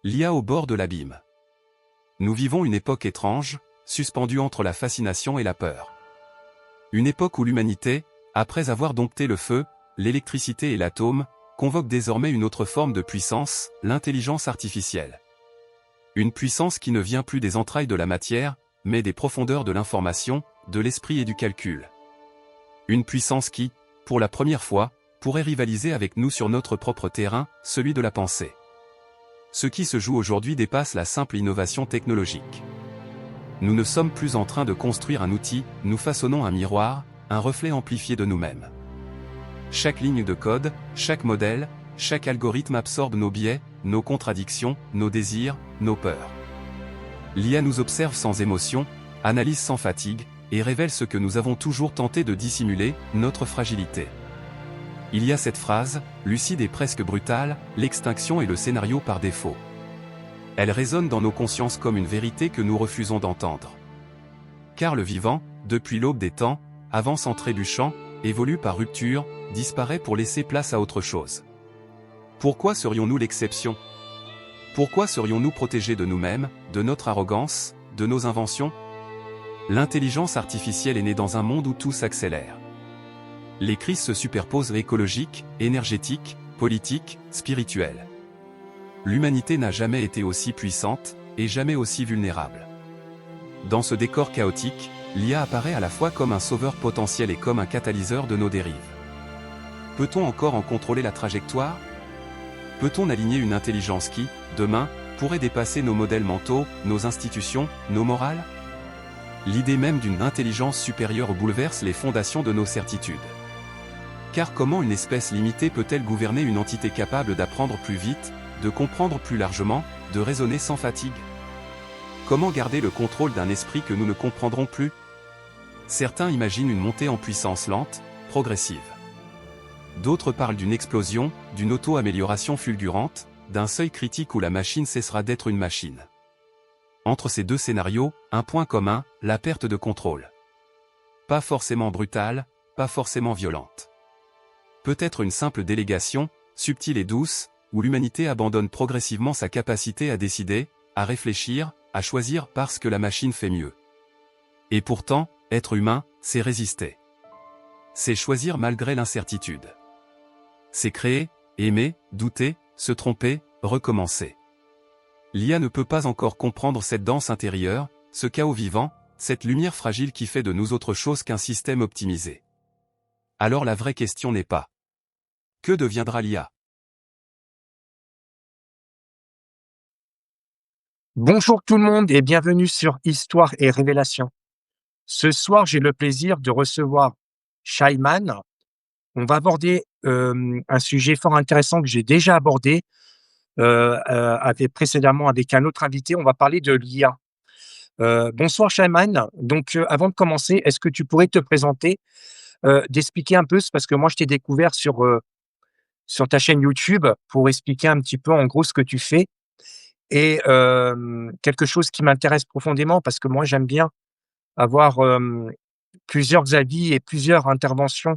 L'IA au bord de l'abîme. Nous vivons une époque étrange, suspendue entre la fascination et la peur. Une époque où l'humanité, après avoir dompté le feu, l'électricité et l'atome, convoque désormais une autre forme de puissance, l'intelligence artificielle. Une puissance qui ne vient plus des entrailles de la matière, mais des profondeurs de l'information, de l'esprit et du calcul. Une puissance qui, pour la première fois, pourrait rivaliser avec nous sur notre propre terrain, celui de la pensée. Ce qui se joue aujourd'hui dépasse la simple innovation technologique. Nous ne sommes plus en train de construire un outil, nous façonnons un miroir, un reflet amplifié de nous-mêmes. Chaque ligne de code, chaque modèle, chaque algorithme absorbe nos biais, nos contradictions, nos désirs, nos peurs. L'IA nous observe sans émotion, analyse sans fatigue, et révèle ce que nous avons toujours tenté de dissimuler, notre fragilité. Il y a cette phrase, lucide et presque brutale, l'extinction est le scénario par défaut. Elle résonne dans nos consciences comme une vérité que nous refusons d'entendre. Car le vivant, depuis l'aube des temps, avance en trébuchant, évolue par rupture, disparaît pour laisser place à autre chose. Pourquoi serions-nous l'exception? Pourquoi serions-nous protégés de nous-mêmes, de notre arrogance, de nos inventions? L'intelligence artificielle est née dans un monde où tout s'accélère. Les crises se superposent écologiques, énergétiques, politiques, spirituelles. L'humanité n'a jamais été aussi puissante, et jamais aussi vulnérable. Dans ce décor chaotique, l'IA apparaît à la fois comme un sauveur potentiel et comme un catalyseur de nos dérives. Peut-on encore en contrôler la trajectoire? Peut-on aligner une intelligence qui, demain, pourrait dépasser nos modèles mentaux, nos institutions, nos morales? L'idée même d'une intelligence supérieure bouleverse les fondations de nos certitudes. Car comment une espèce limitée peut-elle gouverner une entité capable d'apprendre plus vite, de comprendre plus largement, de raisonner sans fatigue? Comment garder le contrôle d'un esprit que nous ne comprendrons plus? Certains imaginent une montée en puissance lente, progressive. D'autres parlent d'une explosion, d'une auto-amélioration fulgurante, d'un seuil critique où la machine cessera d'être une machine. Entre ces deux scénarios, un point commun, la perte de contrôle. Pas forcément brutale, pas forcément violente. Peut-être une simple délégation, subtile et douce, où l'humanité abandonne progressivement sa capacité à décider, à réfléchir, à choisir parce que la machine fait mieux. Et pourtant, être humain, c'est résister. C'est choisir malgré l'incertitude. C'est créer, aimer, douter, se tromper, recommencer. L'IA ne peut pas encore comprendre cette danse intérieure, ce chaos vivant, cette lumière fragile qui fait de nous autre chose qu'un système optimisé. Alors la vraie question n'est pas: que deviendra l'IA? Bonjour tout le monde et bienvenue sur Histoire et Révélation. Ce soir, j'ai le plaisir de recevoir Shaiman. On va aborder un sujet fort intéressant que j'ai déjà abordé précédemment avec un autre invité. On va parler de l'IA. Bonsoir Shaiman. Donc, avant de commencer, est-ce que tu pourrais te présenter, d'expliquer un peu, parce que moi, je t'ai découvert sur ta chaîne YouTube pour expliquer un petit peu en gros ce que tu fais. Et quelque chose qui m'intéresse profondément parce que moi, j'aime bien avoir, plusieurs avis et plusieurs interventions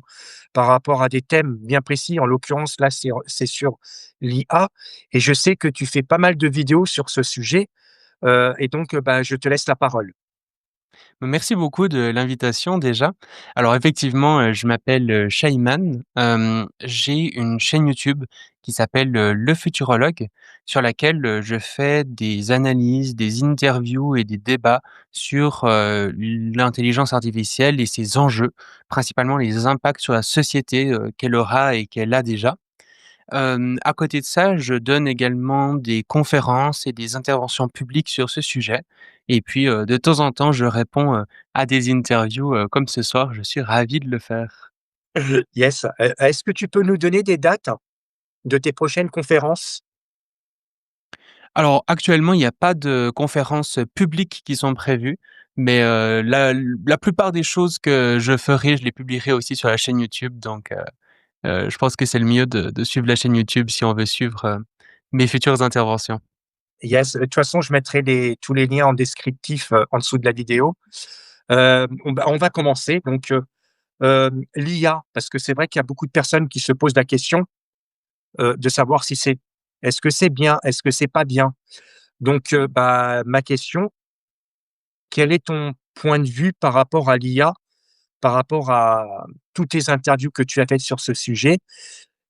par rapport à des thèmes bien précis. En l'occurrence, là, c'est sur l'IA et je sais que tu fais pas mal de vidéos sur ce sujet, et donc, bah, je te laisse la parole. Merci beaucoup de l'invitation déjà. Alors effectivement, je m'appelle, Shaiman. J'ai une chaîne YouTube qui s'appelle, Le Futurologue, sur laquelle, je fais des analyses, des interviews et des débats sur, l'intelligence artificielle et ses enjeux, principalement les impacts sur la société, qu'elle aura et qu'elle a déjà. À côté de ça, je donne également des conférences et des interventions publiques sur ce sujet et puis, de temps en temps, je réponds, à des interviews, comme ce soir. Je suis ravi de le faire. Yes, est-ce que tu peux nous donner des dates de tes prochaines conférences? Alors actuellement, il n'y a pas de conférences, publiques qui sont prévues, mais, la plupart des choses que je ferai, je les publierai aussi sur la chaîne YouTube donc, je pense que c'est le mieux de suivre la chaîne YouTube si on veut suivre, mes futures interventions. Yes, de toute façon, je mettrai tous les liens en descriptif, en dessous de la vidéo. On va commencer donc, l'IA, parce que c'est vrai qu'il y a beaucoup de personnes qui se posent la question, de savoir si c'est Est-ce que c'est bien? Est-ce que c'est pas bien? Donc, bah, ma question, quel est ton point de vue par rapport à l'IA, par rapport à toutes tes interviews que tu as faites sur ce sujet?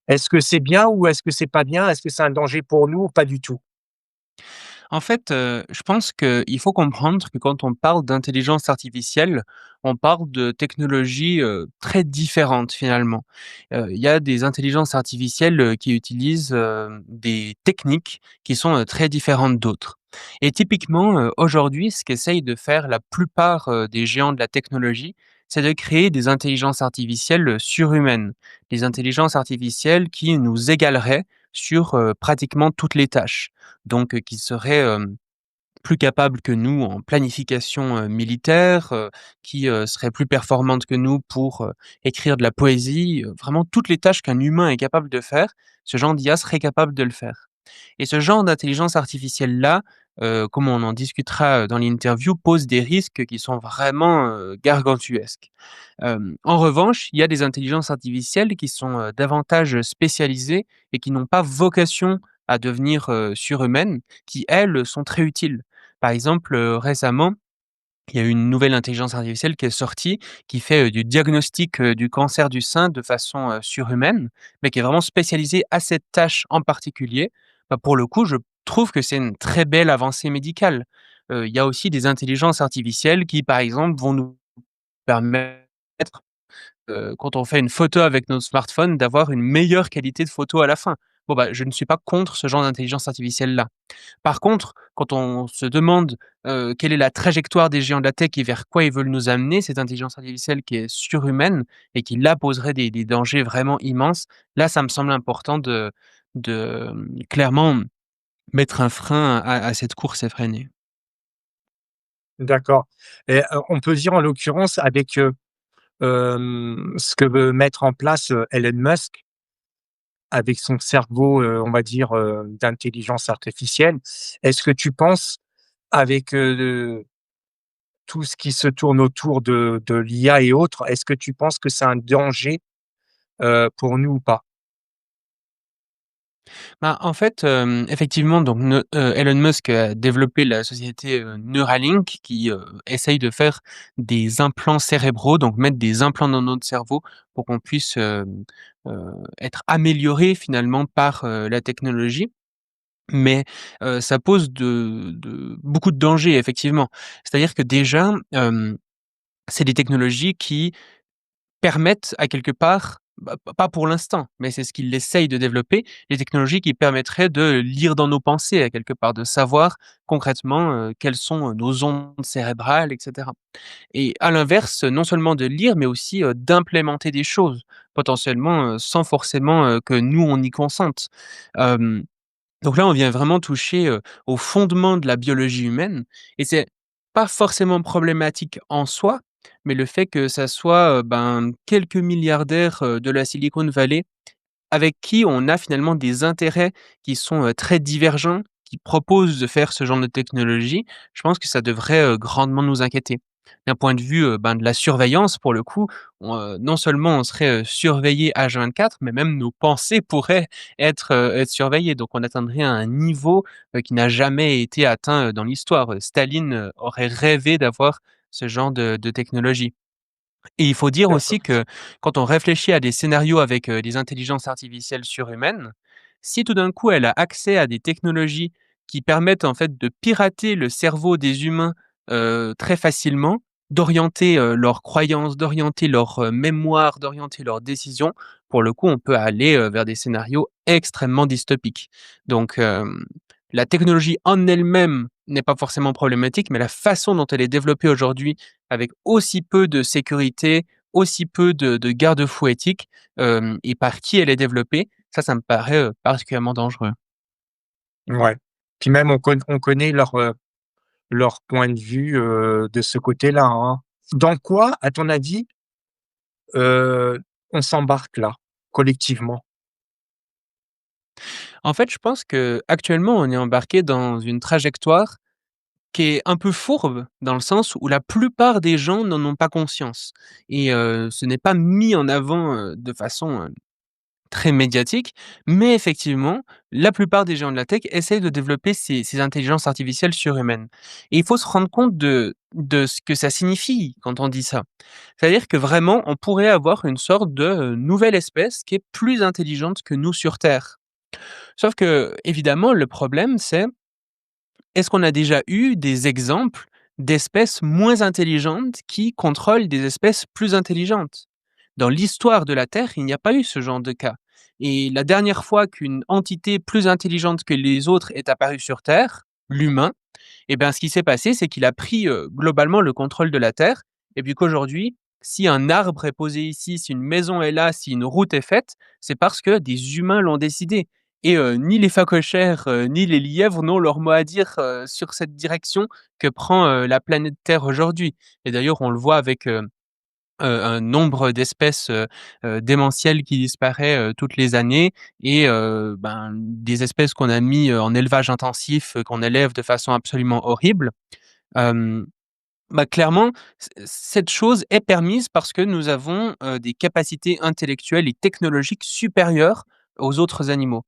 Est-ce que c'est bien ou est-ce que c'est pas bien? Est-ce que c'est un danger pour nous ou pas du tout? En fait, je pense qu'il faut comprendre que quand on parle d'intelligence artificielle, on parle de technologies, très différentes finalement. Il y a des intelligences artificielles, qui utilisent, des techniques qui sont, très différentes d'autres. Et typiquement, aujourd'hui, ce qu'essayent de faire la plupart, des géants de la technologie, c'est de créer des intelligences artificielles, surhumaines. Des intelligences artificielles qui nous égaleraient sur, pratiquement toutes les tâches. Donc qui seraient, plus capables que nous en planification, militaire, qui, seraient plus performantes que nous pour, écrire de la poésie, vraiment toutes les tâches qu'un humain est capable de faire, ce genre d'IA serait capable de le faire. Et ce genre d'intelligence artificielle-là, comme on en discutera, dans l'interview, pose des risques qui sont vraiment, gargantuesques. En revanche, il y a des intelligences artificielles qui sont, davantage spécialisées et qui n'ont pas vocation à devenir, surhumaines, qui elles, sont très utiles. Par exemple, récemment, il y a eu une nouvelle intelligence artificielle qui est sortie, qui fait, du diagnostic, du cancer du sein de façon, surhumaine, mais qui est vraiment spécialisée à cette tâche en particulier. Bah, pour le coup, je trouve que c'est une très belle avancée médicale. Il y a aussi des intelligences artificielles qui, par exemple, vont nous permettre, quand on fait une photo avec notre smartphone, d'avoir une meilleure qualité de photo à la fin. Bon, bah, je ne suis pas contre ce genre d'intelligence artificielle-là. Par contre, quand on se demande, quelle est la trajectoire des géants de la tech et vers quoi ils veulent nous amener, cette intelligence artificielle qui est surhumaine et qui là poserait des dangers vraiment immenses, là ça me semble important de clairement mettre un frein à cette course effrénée. D'accord et on peut dire en l'occurrence avec, ce que veut mettre en place, Elon Musk avec son cerveau, on va dire, d'intelligence artificielle. Est-ce que tu penses avec, tout ce qui se tourne autour de l'IA et autres, est-ce que tu penses que c'est un danger, pour nous ou pas? Bah, en fait, effectivement, donc Elon Musk a développé la société, Neuralink qui, essaye de faire des implants cérébraux, donc mettre des implants dans notre cerveau pour qu'on puisse, être amélioré finalement par, la technologie. Mais, ça pose de beaucoup de dangers effectivement. C'est-à-dire que déjà, c'est des technologies qui permettent à quelque part, bah, pas pour l'instant, mais c'est ce qu'il essaye de développer, les technologies qui permettraient de lire dans nos pensées à quelque part, de savoir concrètement, quelles sont, nos ondes cérébrales et cetera. Et à l'inverse, non seulement de lire, mais aussi, d'implémenter des choses, potentiellement, sans forcément, que nous on y consente. Hem donc là, on vient vraiment toucher, au fondement de la biologie humaine et c'est pas forcément problématique en soi, mais le fait que ça soit, ben, quelques milliardaires, de la Silicon Valley avec qui on a finalement des intérêts qui sont, très divergents, qui proposent de faire ce genre de technologie, je pense que ça devrait, grandement nous inquiéter. D'un point de vue, ben, de la surveillance pour le coup, non seulement on serait, surveillés H24, mais même nos pensées pourraient être surveillées. Donc on atteindrait un niveau, qui n'a jamais été atteint, dans l'histoire. Staline, aurait rêvé d'avoir ce genre de technologie. Et il faut dire aussi D'accord. que quand on réfléchit à des scénarios avec, des intelligences artificielles surhumaines, si tout d'un coup elle a accès à des technologies qui permettent en fait de pirater le cerveau des humains, très facilement, d'orienter, leurs croyances, d'orienter leur, mémoire, d'orienter leurs décisions, pour le coup on peut aller, vers des scénarios extrêmement dystopiques. Donc la technologie en elle-même n'est pas forcément problématique, mais la façon dont elle est développée aujourd'hui avec aussi peu de sécurité, aussi peu de garde-fous éthiques, et par qui elle est développée, ça me paraît, particulièrement dangereux. Ouais. Puis même on connaît leur point de vue, de ce côté-là, hein. Dans quoi, à ton avis, on s'embarque là, collectivement? En fait, je pense qu'actuellement, on est embarqué dans une trajectoire qui est un peu fourbe, dans le sens où la plupart des gens n'en ont pas conscience et ce n'est pas mis en avant, de façon, très médiatique, mais effectivement, la plupart des géants de la tech essayent de développer ces intelligences artificielles surhumaines et il faut se rendre compte de ce que ça signifie quand on dit ça. C'est-à-dire que vraiment, on pourrait avoir une sorte de, nouvelle espèce qui est plus intelligente que nous sur Terre. Sauf que évidemment, le problème, c'est est-ce qu'on a déjà eu des exemples d'espèces moins intelligentes qui contrôlent des espèces plus intelligentes? Dans l'histoire de la Terre, il n'y a pas eu ce genre de cas. Et la dernière fois qu'une entité plus intelligente que les autres est apparue sur Terre, l'humain, eh ben, ce qui s'est passé, c'est qu'il a pris globalement le contrôle de la Terre, et puis qu'aujourd'hui, si un arbre est posé ici, si une maison est là, si une route est faite, c'est parce que des humains l'ont décidé. Et ni les phacochères, ni les lièvres n'ont leur mot à dire sur cette direction que prend la planète Terre aujourd'hui. Et d'ailleurs, on le voit avec un nombre d'espèces démentielles qui disparaît toutes les années et ben, des espèces qu'on a mis en élevage intensif, qu'on élève de façon absolument horrible. Hem Bah, clairement, cette chose est permise parce que nous avons, des capacités intellectuelles et technologiques supérieures aux autres animaux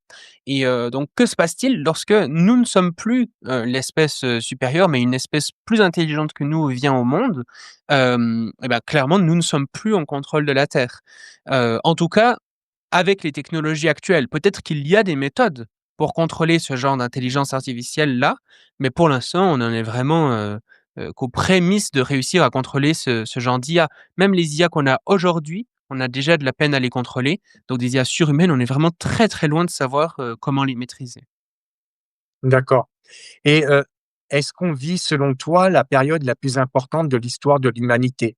et donc que se passe-t-il lorsque nous ne sommes plus, l'espèce, supérieure, mais une espèce plus intelligente que nous vient au monde? Et bah, clairement, nous ne sommes plus en contrôle de la Terre. En tout cas, avec les technologies actuelles. Peut-être qu'il y a des méthodes pour contrôler ce genre d'intelligence artificielle-là, mais pour l'instant, on en est vraiment, qu'aux prémices de réussir à contrôler ce genre d'IA. Même les IA qu'on a aujourd'hui, on a déjà de la peine à les contrôler, donc des IA surhumaines, on est vraiment très, très loin de savoir, comment les maîtriser. D'accord. Et est-ce qu'on vit, selon toi, la période la plus importante de l'histoire de l'humanité?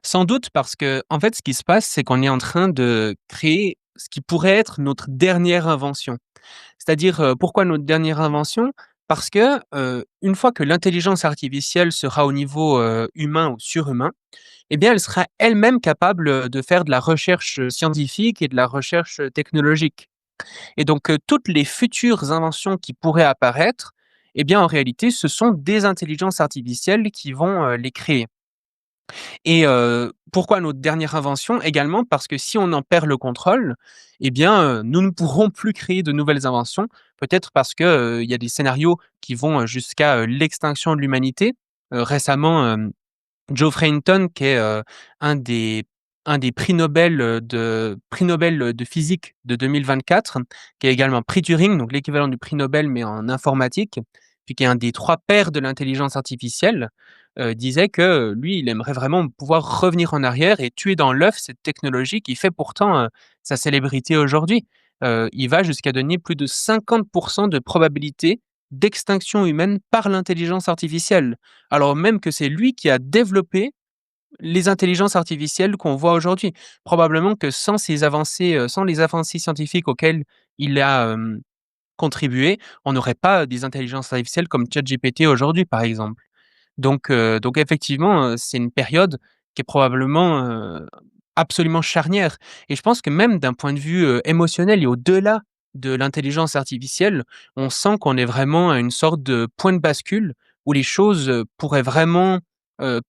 Sans doute parce que en fait, ce qui se passe, c'est qu'on est en train de créer ce qui pourrait être notre dernière invention. C'est-à-dire, pourquoi notre dernière invention? Parce que, une fois que l'intelligence artificielle sera au niveau, humain ou surhumain, eh bien, elle sera elle-même capable, de faire de la recherche, scientifique et de la recherche, technologique et donc, toutes les futures inventions qui pourraient apparaître, eh bien, en réalité, ce sont des intelligences artificielles qui vont, les créer. Et pourquoi notre dernière invention? Également parce que si on en perd le contrôle, eh bien, nous ne pourrons plus créer de nouvelles inventions. Peut-être parce que, il y a des scénarios qui vont, jusqu'à, l'extinction de l'humanité. Récemment, Geoffrey Hinton qui est, un des un des prix Nobel, de physique de 2024, qui est également prix Turing, donc l'équivalent du prix Nobel mais en informatique, puis qui est un des 3 pères de l'intelligence artificielle, disait que, lui, il aimerait vraiment pouvoir revenir en arrière et tuer dans l'œuf cette technologie qui fait pourtant, sa célébrité aujourd'hui. Il va jusqu'à donner plus de 50 de probabilité d'extinction humaine par l'intelligence artificielle. Alors même que c'est lui qui a développé les intelligences artificielles qu'on voit aujourd'hui. Probablement que sans ces avancées, sans les avancées scientifiques auxquelles il a, contribué, on n'aurait pas des intelligences artificielles comme ChatGPT aujourd'hui, par exemple. Donc effectivement, c'est une période qui est probablement, absolument charnière et je pense que même d'un point de vue, émotionnel et au-delà de l'intelligence artificielle, on sent qu'on est vraiment à une sorte de point de bascule où les choses, pourraient vraiment,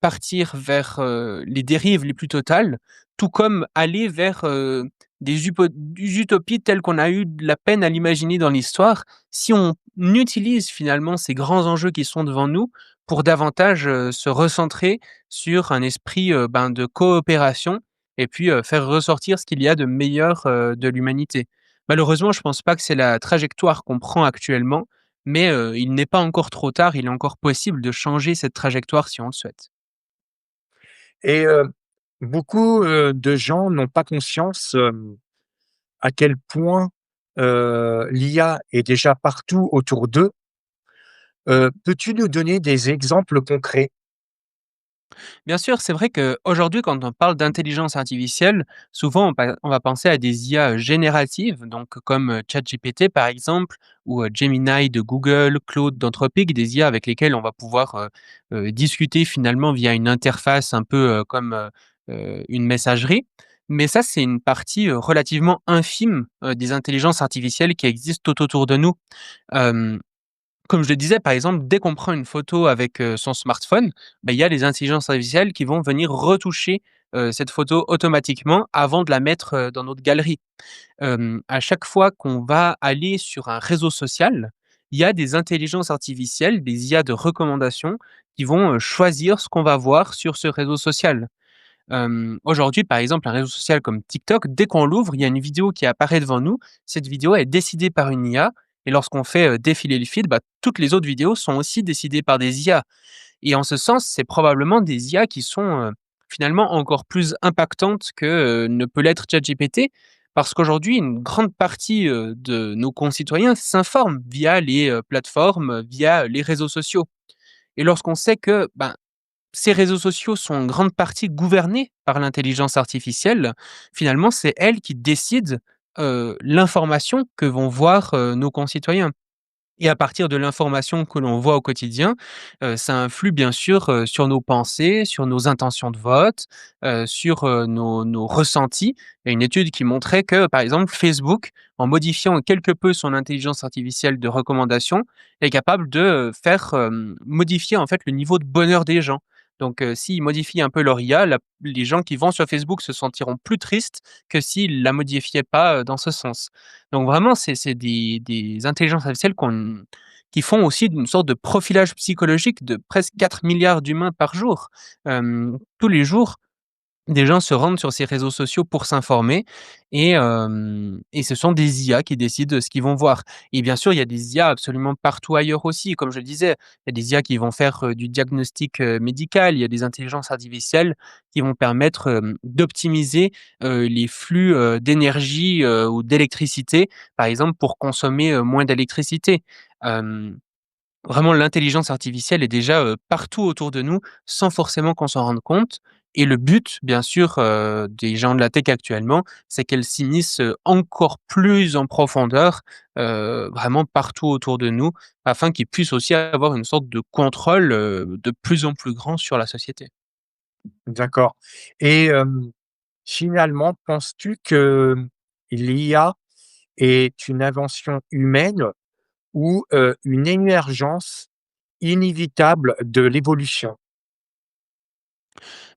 partir vers, les dérives les plus totales, tout comme aller vers, des utopies telles qu'on a eu de la peine à l'imaginer dans l'histoire, si on utilise finalement ces grands enjeux qui sont devant nous pour davantage, se recentrer sur un esprit, ben, de coopération et puis, faire ressortir ce qu'il y a de meilleur, de l'humanité. Malheureusement, je pense pas que c'est la trajectoire qu'on prend actuellement, mais, il n'est pas encore trop tard, il est encore possible de changer cette trajectoire si on le souhaite. Et beaucoup, de gens n'ont pas conscience, à quel point, l'IA est déjà partout autour d'eux. Peux-tu nous donner des exemples concrets? Bien sûr, c'est vrai qu'aujourd'hui, quand on parle d'intelligence artificielle, souvent on va penser à des IA génératives, donc comme ChatGPT par exemple, ou Gemini de Google, Claude d'Anthropic, des IA avec lesquelles on va pouvoir discuter finalement via une interface un peu comme une messagerie. Mais ça, c'est une partie relativement infime des intelligences artificielles qui existent tout autour de nous. Euh, Comme je le disais, par exemple, dès qu'on prend une photo avec, son smartphone, bah, il y a les intelligences artificielles qui vont venir retoucher, cette photo automatiquement avant de la mettre, dans notre galerie. À chaque fois qu'on va aller sur un réseau social, il y a des intelligences artificielles, des IA de recommandation qui vont, choisir ce qu'on va voir sur ce réseau social. Aujourd'hui, par exemple, un réseau social comme TikTok, dès qu'on l'ouvre, il y a une vidéo qui apparaît devant nous. Cette vidéo est décidée par une IA et lorsqu'on fait, défiler le fil, bah, toutes les autres vidéos sont aussi décidées par des IA. Et en ce sens, c'est probablement des IA qui sont, finalement encore plus impactantes que, ne peut l'être ChatGPT. Parce qu'aujourd'hui, une grande partie, de nos concitoyens s'informent via les, plateformes, via les réseaux sociaux. Et lorsqu'on sait que, ben, ces réseaux sociaux sont en grande partie gouvernés par l'intelligence artificielle, finalement, c'est elle qui décide, l'information que vont voir, nos concitoyens. Et à partir de l'information que l'on voit au quotidien, ça influe bien sûr, sur nos pensées, sur nos intentions de vote, sur, nos ressentis. Il y a une étude qui montrait que, par exemple, Facebook, en modifiant quelque peu son intelligence artificielle de recommandation, est capable de, faire, modifier en fait le niveau de bonheur des gens. Donc, s'ils modifient un peu leur IA, la les gens qui vont sur Facebook se sentiront plus tristes que s'ils la modifiaient pas, dans ce sens. Donc vraiment, c'est des intelligences artificielles qui font aussi une sorte de profilage psychologique de presque 4 milliards d'humains par jour. Tous les jours, des gens se rendent sur ces réseaux sociaux pour s'informer et ce sont des IA qui décident de ce qu'ils vont voir et bien sûr, il y a des IA absolument partout ailleurs aussi. Comme je le disais, il y a des IA qui vont faire, du diagnostic, médical. Il y a des intelligences artificielles qui vont permettre, d'optimiser, les flux, d'énergie, ou d'électricité, par exemple, pour consommer, moins d'électricité. Hem Vraiment, l'intelligence artificielle est déjà, partout autour de nous, sans forcément qu'on s'en rende compte et le but, bien sûr, des gens de la tech actuellement, c'est qu'elle s'immisce, encore plus en profondeur, vraiment partout autour de nous, afin qu'ils puissent aussi avoir une sorte de contrôle, de plus en plus grand sur la société. D'accord. Et finalement, penses-tu que l'IA est une invention humaine ou une émergence inévitable de l'évolution?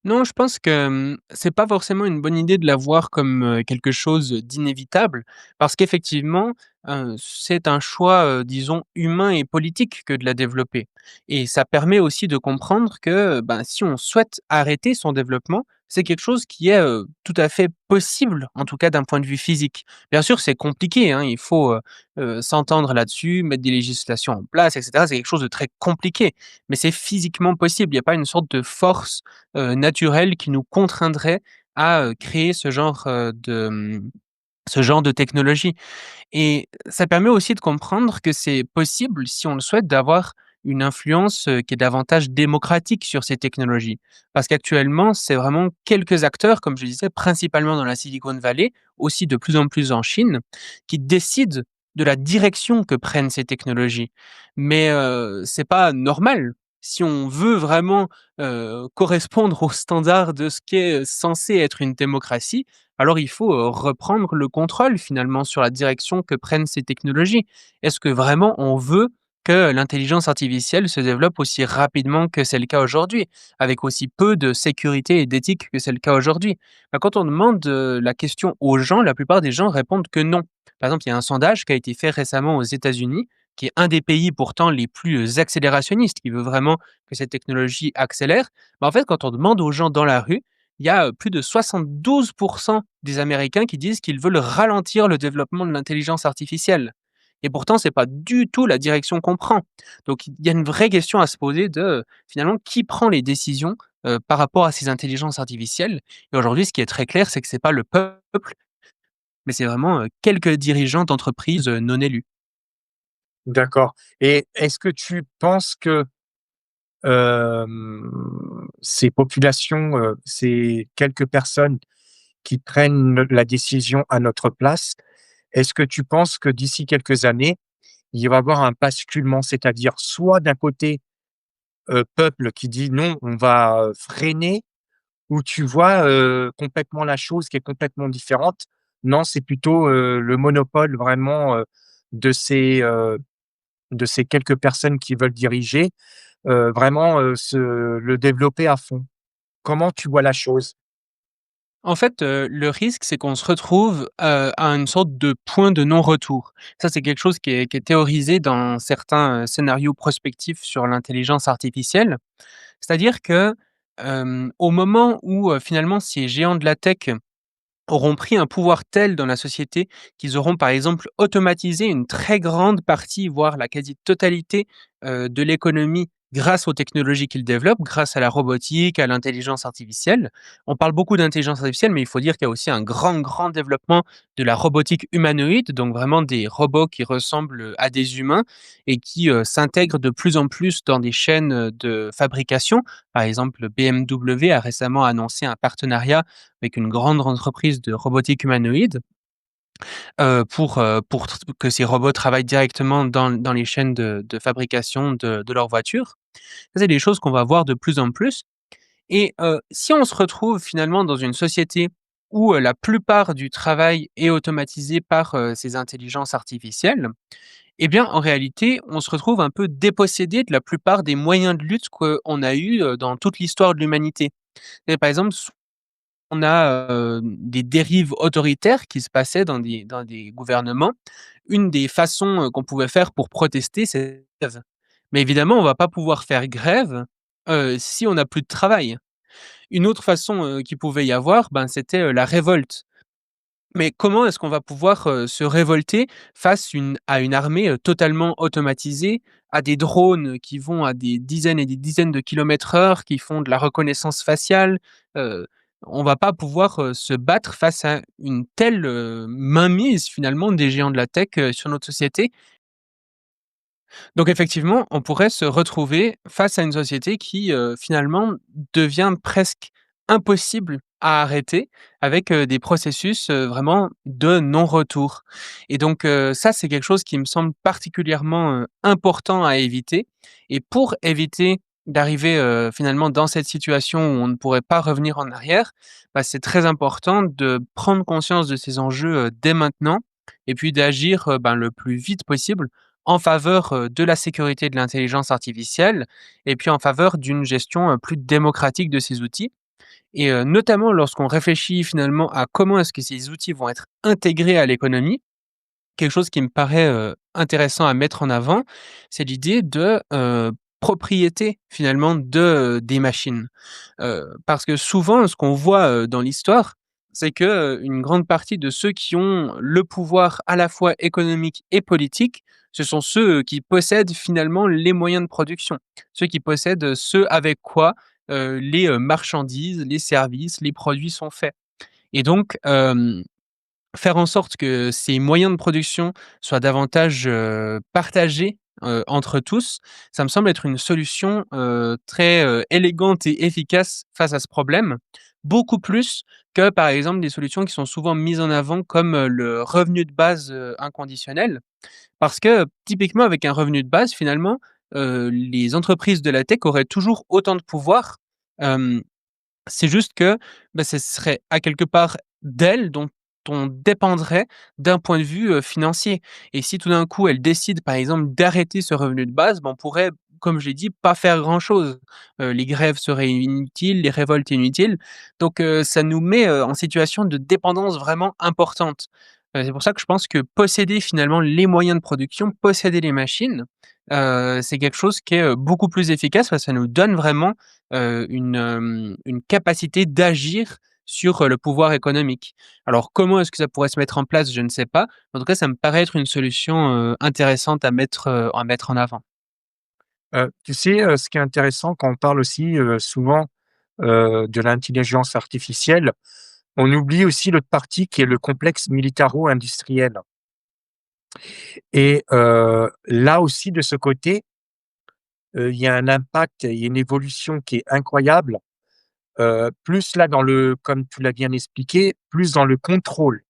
Non, je pense que, c'est pas forcément une bonne idée de la voir comme, quelque chose d'inévitable parce qu'effectivement, c'est un choix, disons humain et politique que de la développer et ça permet aussi de comprendre que, ben, si on souhaite arrêter son développement, c'est quelque chose qui est, tout à fait possible, en tout cas d'un point de vue physique. Bien sûr, c'est compliqué, hein, il faut, s'entendre là-dessus, mettre des législations en place et cetera. C'est quelque chose de très compliqué, mais c'est physiquement possible. Il y a pas une sorte de force naturel qui nous contraindrait à, créer ce genre de technologie et ça permet aussi de comprendre que c'est possible, si on le souhaite, d'avoir une influence, qui est davantage démocratique sur ces technologies. Parce qu'actuellement, c'est vraiment quelques acteurs, comme je disais, principalement dans la Silicon Valley, aussi de plus en plus en Chine, qui décident de la direction que prennent ces technologies. Mais, c'est pas normal. Si on veut vraiment, correspondre aux standards de ce qu'est censé être une démocratie, alors il faut, reprendre le contrôle finalement sur la direction que prennent ces technologies. Est-ce que vraiment on veut que l'intelligence artificielle se développe aussi rapidement que c'est le cas aujourd'hui? Avec aussi peu de sécurité et d'éthique que c'est le cas aujourd'hui? Bah, quand on demande, la question aux gens, la plupart des gens répondent que non. Par exemple, il y a un sondage qui a été fait récemment aux États-Unis, qui est un des pays pourtant les plus, accélérationnistes, qui veut vraiment que cette technologie accélère. Bah, en fait, quand on demande aux gens dans la rue, il y a, plus de 72 des Américains qui disent qu'ils veulent ralentir le développement de l'intelligence artificielle et pourtant c'est pas du tout la direction qu'on prend. Donc il y a une vraie question à se poser de, finalement, qui prend les décisions, par rapport à ces intelligences artificielles? Et aujourd'hui, ce qui est très clair, c'est que c'est pas le peuple, mais c'est vraiment, quelques dirigeants d'entreprises, non élus. D'accord. Et est-ce que tu penses que, ces populations, ces quelques personnes qui prennent la décision à notre place, est-ce que tu penses que d'ici quelques années, il va y avoir un basculement? C'est-à-dire soit d'un côté, peuple qui dit: «Non, on va, freiner», ou tu vois, complètement la chose qui est complètement différente? Non, c'est plutôt, le monopole vraiment, de ces, heu, de ces quelques personnes qui veulent diriger, vraiment, le développer à fond. Comment tu vois la chose? En fait, le risque, c'est qu'on se retrouve, à une sorte de point de non-retour. Ça, c'est quelque chose qui est théorisé dans certains, scénarios prospectifs sur l'intelligence artificielle. C'est-à-dire que, au moment où, finalement ces géants de la tech auront pris un pouvoir tel dans la société qu'ils auront, par exemple, automatisé une très grande partie, voire la quasi-totalité, de l'économie grâce aux technologies qu'ils développent, grâce à la robotique, à l'intelligence artificielle. On parle beaucoup d'intelligence artificielle, mais il faut dire qu'il y a aussi un grand, grand développement de la robotique humanoïde, donc vraiment des robots qui ressemblent, à des humains et qui, s'intègrent de plus en plus dans des chaînes, de fabrication. Par exemple, BMW a récemment annoncé un partenariat avec une grande entreprise de robotique humanoïde, pour que ces robots travaillent directement dans les chaînes de fabrication de leurs voitures. Ça, c'est des choses qu'on va voir de plus en plus et si on se retrouve finalement dans une société où, la plupart du travail est automatisé par, ces intelligences artificielles, eh bien, en réalité, on se retrouve un peu dépossédé de la plupart des moyens de lutte qu'on a eus, dans toute l'histoire de l'humanité. Et par exemple, on a, des dérives autoritaires qui se passaient dans des gouvernements. Une des façons, qu'on pouvait faire pour protester, c'est grève. Mais évidemment, on va pas pouvoir faire grève, si on n'a plus de travail. Une autre façon, qu'il pouvait y avoir, ben, c'était, la révolte. Mais comment est-ce qu'on va pouvoir, se révolter face à une armée, totalement automatisée, à des drones qui vont à des dizaines et des dizaines de kilomètres heure, qui font de la reconnaissance faciale? Heu, on va pas pouvoir, se battre face à une telle, mainmise finalement des géants de la tech, sur notre société. Donc effectivement, on pourrait se retrouver face à une société qui, finalement devient presque impossible à arrêter avec, des processus, vraiment de non-retour et donc ça, c'est quelque chose qui me semble particulièrement, important à éviter et pour éviter d'arriver, finalement dans cette situation où on ne pourrait pas revenir en arrière, bah, c'est très important de prendre conscience de ces enjeux, dès maintenant et puis d'agir, ben, le plus vite possible en faveur, de la sécurité de l'intelligence artificielle et puis en faveur d'une gestion, plus démocratique de ces outils et notamment lorsqu'on réfléchit finalement à comment est-ce que ces outils vont être intégrés à l'économie, quelque chose qui me paraît, intéressant à mettre en avant, c'est l'idée de, propriété finalement des machines. Parce que souvent ce qu'on voit, dans l'histoire, c'est que, une grande partie de ceux qui ont le pouvoir à la fois économique et politique, ce sont ceux, qui possèdent finalement les moyens de production. Ceux qui possèdent, ce avec quoi, les, marchandises, les services, les produits sont faits et donc faire en sorte que ces moyens de production soient davantage, partagés, entre tous, ça me semble être une solution, très, élégante et efficace face à ce problème. Beaucoup plus que, par exemple, des solutions qui sont souvent mises en avant comme, le revenu de base, inconditionnel. Parce que, typiquement avec un revenu de base finalement, les entreprises de la tech auraient toujours autant de pouvoir, hem c'est juste que, bah, ce serait à quelque part d'elle dont on dépendrait d'un point de vue, financier et si tout d'un coup elle décide par exemple d'arrêter ce revenu de base, bah, on pourrait, comme je l'ai dit, pas faire grand chose. Les grèves seraient inutiles, les révoltes inutiles donc ça nous met, en situation de dépendance vraiment importante. C'est pour ça que je pense que posséder finalement les moyens de production, posséder les machines, c'est quelque chose qui est, beaucoup plus efficace parce que ça nous donne vraiment une capacité d'agir sur, le pouvoir économique. Alors comment est-ce que ça pourrait se mettre en place? Je ne sais pas. En tout cas, ça me paraît être une solution, intéressante à mettre en avant. Tu sais, ce qui est intéressant quand on parle aussi, souvent, de l'intelligence artificielle, on oublie aussi l'autre partie qui est le complexe militaro-industriel et là aussi de ce côté, il y a un impact, il y a une évolution qui est incroyable, plus là dans le comme tu l'as bien expliqué, plus dans le contrôle,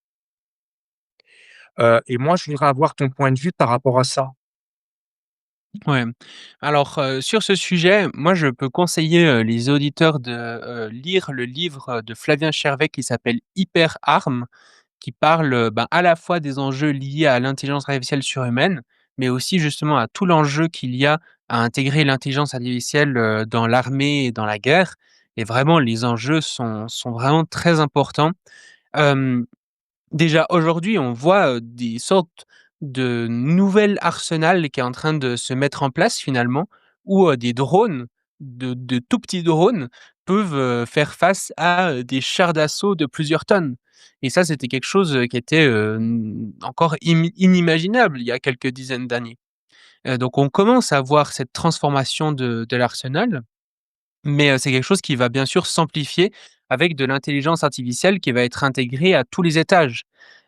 et moi je voudrais avoir ton point de vue par rapport à ça. Ouais. Alors, sur ce sujet, moi, je peux conseiller, les auditeurs de, lire le livre, de Flavien Chervet qui s'appelle Hyper Armes, qui parle, ben, à la fois des enjeux liés à l'intelligence artificielle surhumaine, mais aussi justement à tout l'enjeu qu'il y a à intégrer l'intelligence artificielle, dans l'armée et dans la guerre et vraiment les enjeux sont vraiment très importants. Hem, Déjà aujourd'hui, on voit, des sortes de nouvel arsenal qui est en train de se mettre en place finalement, où, des drones, de tout petits drones peuvent, faire face à, des chars d'assaut de plusieurs tonnes, et ça, c'était quelque chose, qui était, encore inimaginable il y a quelques dizaines d'années. Donc on commence à voir cette transformation de l'arsenal, mais c'est quelque chose qui va bien sûr s'amplifier avec de l'intelligence artificielle qui va être intégrée à tous les étages.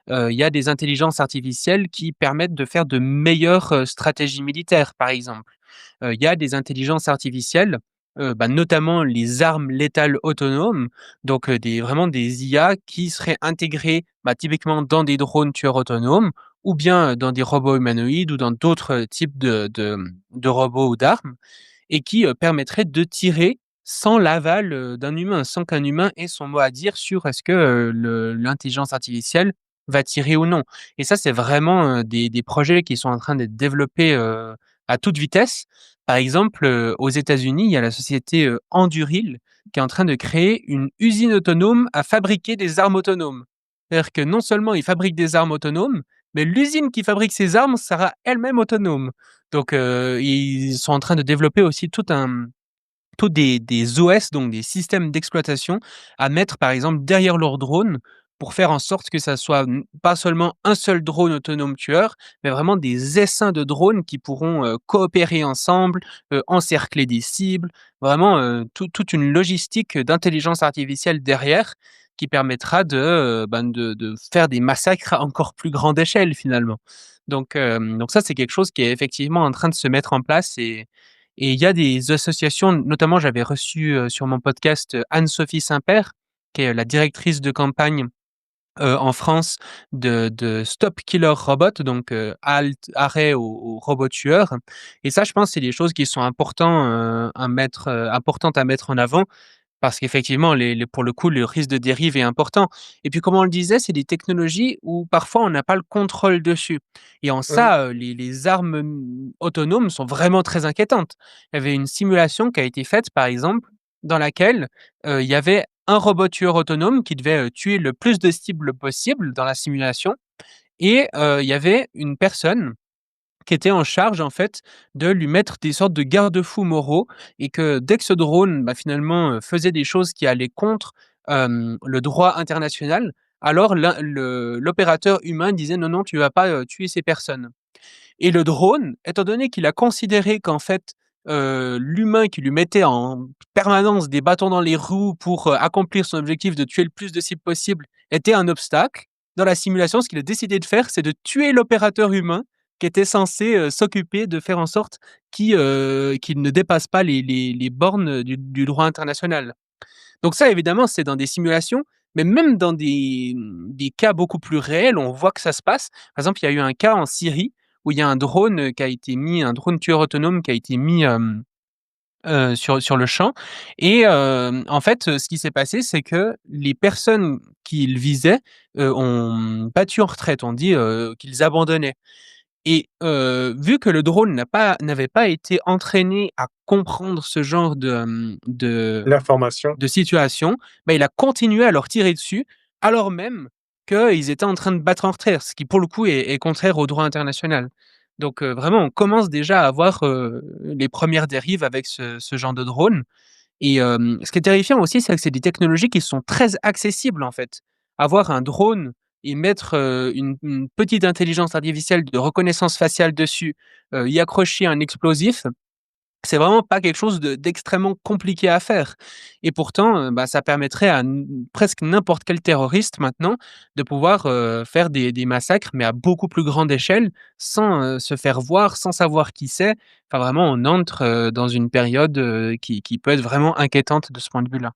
Il y a des intelligences artificielles qui permettent de faire de meilleures, stratégies militaires, par exemple. Il y a des intelligences artificielles, notamment les armes létales autonomes, donc des vraiment des IA qui seraient intégrées, typiquement dans des drones tueurs autonomes ou bien, dans des robots humanoïdes ou dans d'autres, types de robots ou d'armes, et qui, permettrait de tirer sans l'aval, d'un humain, sans qu'un humain ait son mot à dire sur est-ce que, le l'intelligence artificielle va tirer ou non. Et ça, c'est vraiment, des projets qui sont en train d'être développés, à toute vitesse. Par exemple, aux États-Unis, il y a la société, Anduril qui est en train de créer une usine autonome à fabriquer des armes autonomes. C'est-à-dire que non seulement ils fabriquent des armes autonomes, mais l'usine qui fabrique ces armes sera elle-même autonome. Donc, ils sont en train de développer aussi tout des OS, donc des systèmes d'exploitation à mettre, par exemple, derrière leurs drones pour faire en sorte que ça soit pas seulement un seul drone autonome tueur, mais vraiment des essaims de drones qui pourront, coopérer ensemble, encercler des cibles. Vraiment, toute une logistique d'intelligence artificielle derrière qui permettra de faire des massacres à encore plus grande échelle, finalement. Donc ça, c'est quelque chose qui est effectivement en train de se mettre en place, et il y a des associations, notamment j'avais reçu, sur mon podcast, Anne-Sophie Saint-Père, qui est la directrice de campagne, en France de Stop Killer Robot, donc arrêt aux robots tueurs, et ça, je pense, c'est des choses qui sont importantes à mettre en avant parce qu'effectivement, pour le coup, le risque de dérive est important, et puis, comme on le disait, c'est des technologies où parfois on n'a pas le contrôle dessus, et en Mmh. ça, les armes, autonomes sont vraiment très inquiétantes. Il y avait une simulation qui a été faite, par exemple, dans laquelle, il y avait un robot tueur autonome qui devait, tuer le plus de cibles possible dans la simulation, et il y avait une personne qui était en charge, en fait, de lui mettre des sortes de garde-fous moraux, et que dès que ce drone, finalement, faisait des choses qui allaient contre, le droit international, alors l'opérateur humain disait: «Non, non, tu vas pas, tuer ces personnes». Et le drone, étant donné qu'il a considéré qu'en fait, l'humain qui lui mettait en permanence des bâtons dans les roues pour, accomplir son objectif de tuer le plus de cibles possible était un obstacle, dans la simulation, ce qu'il a décidé de faire, c'est de tuer l'opérateur humain qui était censé, s'occuper de faire en sorte qu'il ne dépasse pas les bornes du droit international. Donc ça, évidemment, c'est dans des simulations, mais même dans des cas beaucoup plus réels, on voit que ça se passe. Par exemple, il y a eu un cas en Syrie où il y a un drone, un drone tueur autonome qui a été mis, sur le champ, et en fait, ce qui s'est passé, c'est que les personnes qu'il visait, ont battu en retraite. On dit, qu'ils abandonnaient. Et vu que le drone n'avait pas été entraîné à comprendre ce genre L'information. de situation, il a continué à leur tirer dessus, alors même qu'ils étaient en train de battre en retraite, ce qui pour le coup est contraire au droit international. Donc vraiment, on commence déjà à avoir, les premières dérives avec ce genre de drone, et ce qui est terrifiant aussi, c'est que c'est des technologies qui sont très accessibles, en fait. Avoir un drone et mettre, une petite intelligence artificielle de reconnaissance faciale dessus, y accrocher un explosif, c'est vraiment pas quelque chose d'extrêmement compliqué à faire, et pourtant, ça permettrait à presque n'importe quel terroriste maintenant de pouvoir, faire des massacres, mais à beaucoup plus grande échelle, sans, se faire voir, sans savoir qui c'est. Enfin vraiment, on entre, dans une période, qui peut être vraiment inquiétante de ce point de vue-là.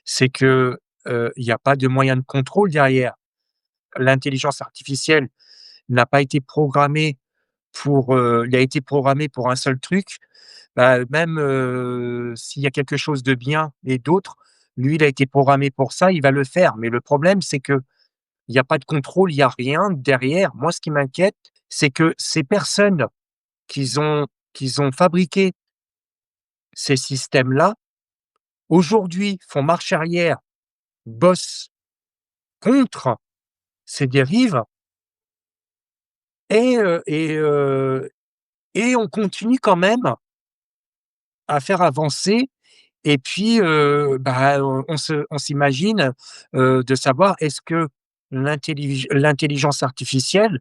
C'est que, il y a pas de moyen de contrôle derrière. L'intelligence artificielle n'a pas été programmée il a été programmé pour un seul truc. Même, s'il y a quelque chose de bien et d'autre, lui, il a été programmé pour ça, il va le faire. Mais le problème, c'est qu'il y a pas de contrôle, il y a rien derrière. Moi, ce qui m'inquiète, c'est que ces personnes qu'ils ont fabriqué ces systèmes-là, aujourd'hui font marche arrière, bossent contre ces dérives et heu et heu et on continue quand même à faire avancer et puis, on s'imagine, de savoir est-ce que l'intelligence artificielle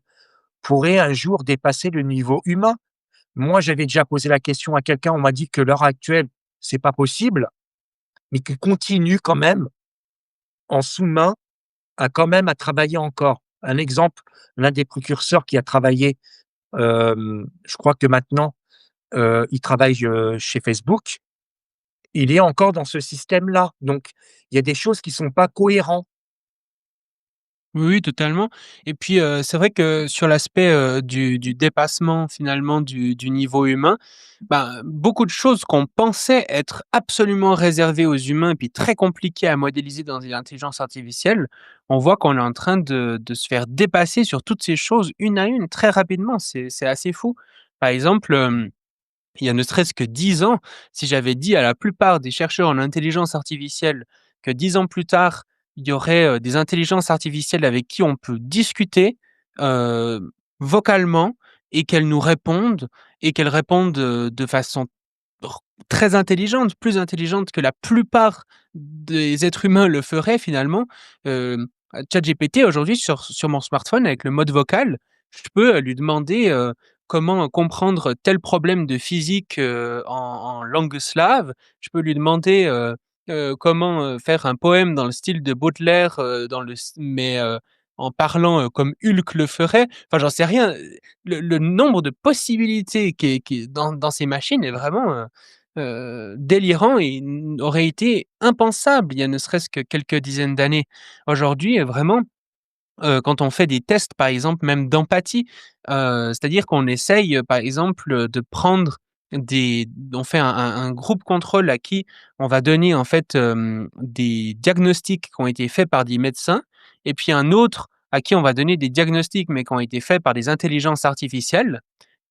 pourrait un jour dépasser le niveau humain? Moi, j'avais déjà posé la question à quelqu'un, on m'a dit que l'heure actuelle, c'est pas possible, mais qu'il continue quand même en sous-main à travailler encore. Un exemple, l'un des précurseurs qui a travaillé, je crois que maintenant, il travaille, chez Facebook. Il est encore dans ce système-là, donc il y a des choses qui sont pas cohérents. Oui, oui, totalement et puis, c'est vrai que sur l'aspect, du dépassement finalement du niveau humain, ben, beaucoup de choses qu'on pensait être absolument réservées aux humains et puis très compliquées à modéliser dans l'intelligence artificielle, on voit qu'on est en train de se faire dépasser sur toutes ces choses une à une très rapidement. C'est assez fou. Par exemple, il y a ne serait-ce que 10 ans, si j'avais dit à la plupart des chercheurs en intelligence artificielle que 10 ans plus tard, il y aurait, des intelligences artificielles avec qui on peut discuter, vocalement et qu'elles nous répondent et qu'elles répondent, de façon r très intelligente, plus intelligente que la plupart des êtres humains le feraient finalement. ChatGPT aujourd'hui sur mon smartphone avec le mode vocal, je peux, lui demander, comment comprendre tel problème de physique, en langue slave. Je peux lui demander, comment, faire un poème dans le style de Baudelaire, dans le s mais, en parlant, comme Hulk le ferait. Enfin, j'en sais rien, le nombre de possibilités qui est dans ces machines est vraiment, délirant et aurait été impensable il y a ne serait-ce que quelques dizaines d'années. Aujourd'hui, vraiment, quand on fait des tests, par exemple, même d'empathie, c'est-à-dire qu'on essaye, par exemple, de prendre des on fait un groupe contrôle à qui on va donner, en fait, des diagnostics qui ont été faits par des médecins et puis un autre à qui on va donner des diagnostics, mais qui ont été faits par des intelligences artificielles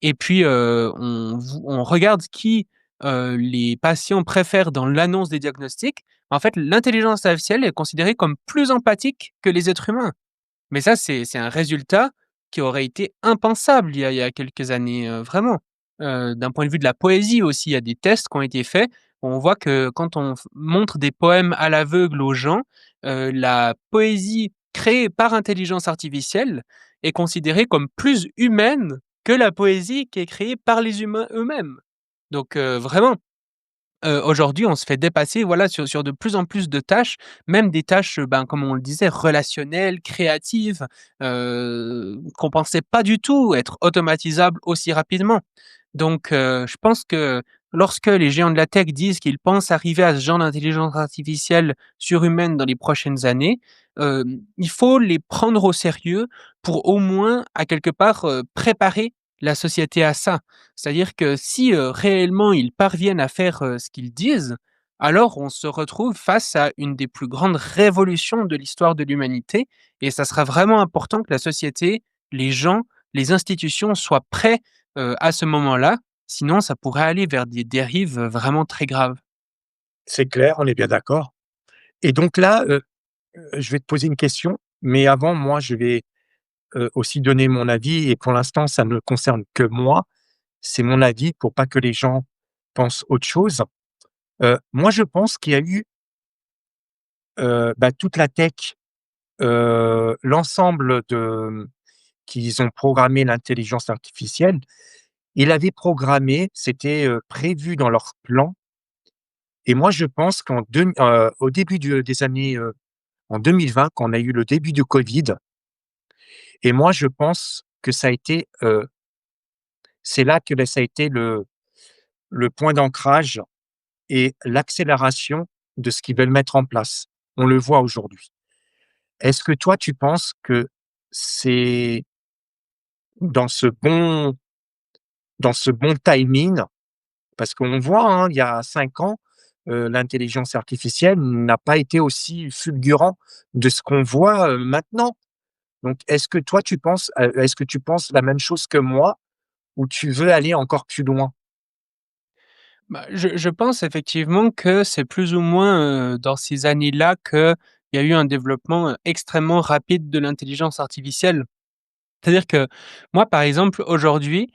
et puis, on regarde qui, les patients préfèrent dans l'annonce des diagnostics. En fait, l'intelligence artificielle est considérée comme plus empathique que les êtres humains. Mais ça, c'est un résultat qui aurait été impensable il y a quelques années, vraiment. D'un point de vue de la poésie aussi, il y a des tests qui ont été faits. On voit que quand on montre des poèmes à l'aveugle aux gens, la poésie créée par intelligence artificielle est considérée comme plus humaine que la poésie qui est créée par les humains eux-mêmes. Donc, vraiment, aujourd'hui, on se fait dépasser, voilà, sur de plus en plus de tâches, même des tâches, ben, comme on le disait, relationnelles, créatives, qu'on pensait pas du tout être automatisables aussi rapidement. Donc, je pense que lorsque les géants de la tech disent qu'ils pensent arriver à ce genre d'intelligence artificielle surhumaine dans les prochaines années, il faut les prendre au sérieux pour au moins, à quelque part, préparer la société à ça. C'est-à-dire que si, réellement ils parviennent à faire, ce qu'ils disent, alors on se retrouve face à une des plus grandes révolutions de l'histoire de l'humanité et ça sera vraiment important que la société, les gens, les institutions soient prêts, à ce moment-là, sinon ça pourrait aller vers des dérives, vraiment très graves. C'est clair, on est bien d'accord et donc là, je vais te poser une question, mais avant, moi, je vais, aussi donner mon avis et pour l'instant, ça ne concerne que moi. C'est mon avis pour pas que les gens pensent autre chose. Moi, je pense qu'il y a eu, toute la tech, l'ensemble de qu'ils ont programmé l'intelligence artificielle, ils l'avaient programmé, c'était, prévu dans leur plan et moi, je pense au début des années, en 2020, quand on a eu le début du covid et moi, je pense que ça a été, c'est là que ça a été le point d'ancrage et l'accélération de ce qu'ils veulent mettre en place. On le voit aujourd'hui. Est-ce que toi, tu penses que c'est dans ce bon dans ce bon timing? Parce qu'on voit, hein, il y a 5 ans, l'intelligence artificielle n'a pas été aussi fulgurant de ce qu'on voit, maintenant. Donc est-ce que tu penses la même chose que moi ou tu veux aller encore plus loin? Bah, je pense effectivement que c'est plus ou moins, dans ces années-là qu'il y a eu un développement, extrêmement rapide de l'intelligence artificielle. C'est-à-dire que moi, par exemple, aujourd'hui,